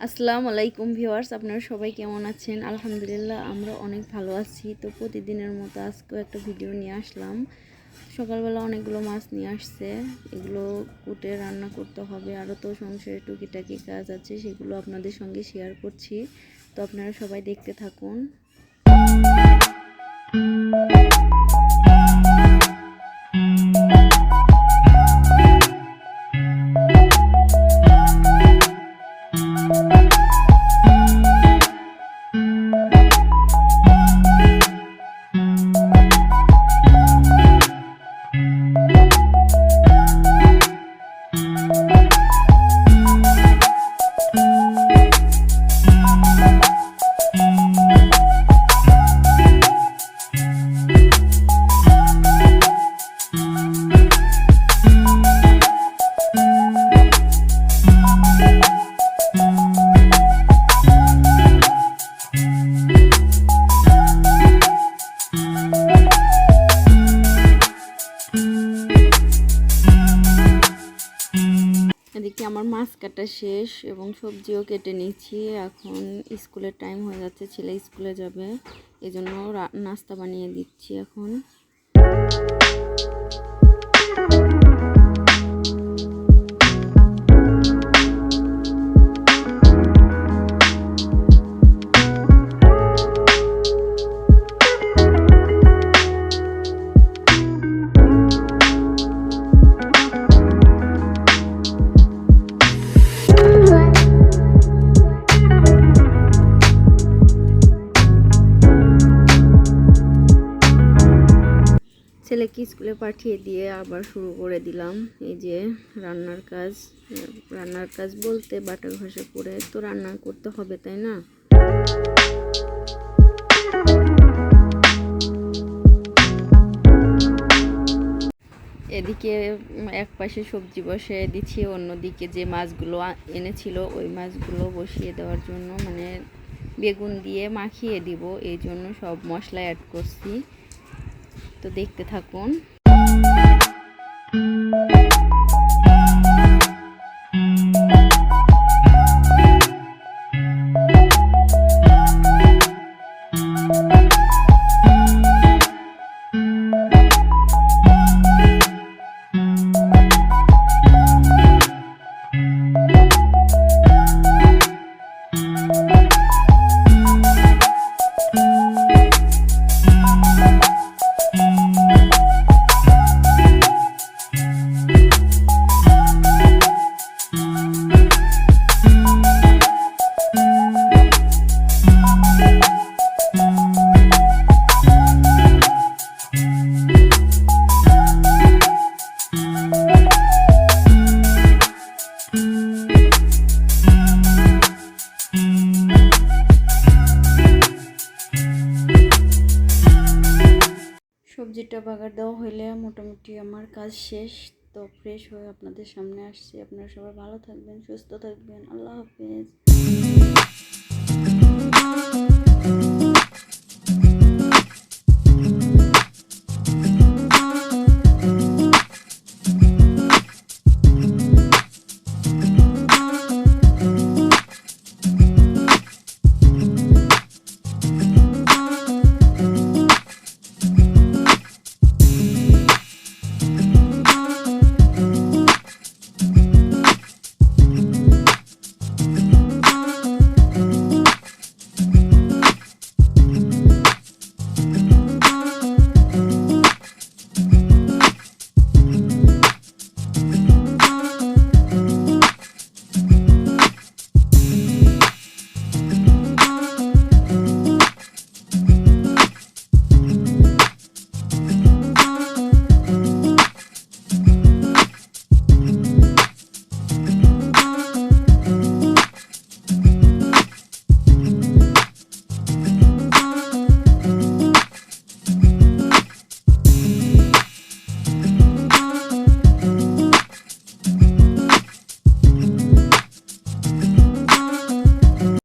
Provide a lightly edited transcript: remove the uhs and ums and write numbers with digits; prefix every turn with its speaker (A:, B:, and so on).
A: আসসালামু আলাইকুম ভিউয়ার্স, আপনারা সবাই কেমন আছেন? আলহামদুলিল্লাহ আমরা অনেক ভালো আছি। তো প্রতিদিনের মতো আজকেও একটা ভিডিও নিয়ে আসলাম। সকালবেলা অনেকগুলো মাছ নিয়ে আসছে, এগুলো কুটে রান্না করতে হবে। আরও তো সংসারে টুকিটাকি কাজ আছে, সেগুলো আপনাদের সঙ্গে শেয়ার করছি। তো আপনারা সবাই দেখতে থাকুন। এদিকে আমার মাছ কাটা শেষ এবং সবজিও কেটে নিচ্ছি। এখন স্কুলের টাইম হয়ে যাচ্ছে, ছেলে স্কুলে যাবে, এজন্য নাস্তা বানিয়ে দিচ্ছি এখন। ছেলেকে স্কুলে পাঠিয়ে দিয়ে আবার শুরু করে দিলাম এই যে রান্নার কাজ বলতে বাটা ঘষে পড়ে তো রান্না করতে হবে, তাই না? এদিকে এক পাশে সবজি বসিয়ে দিচ্ছি, অন্যদিকে যে মাছগুলো এনেছিল ওই মাছগুলো বসিয়ে দেওয়ার জন্য, মানে বেগুন দিয়ে মাখিয়ে দিব, এই জন্য সব মশলা অ্যাড করছি। তো দেখতে থাকুন। সবজিটা বাগার দেওয়া হইলে মোটামুটি আমার কাজ শেষ। তো ফ্রেশ হয়ে আপনাদের সামনে আসছি। আপনারা সবাই ভালো থাকবেন, সুস্থ থাকবেন। আল্লাহ হাফেজ।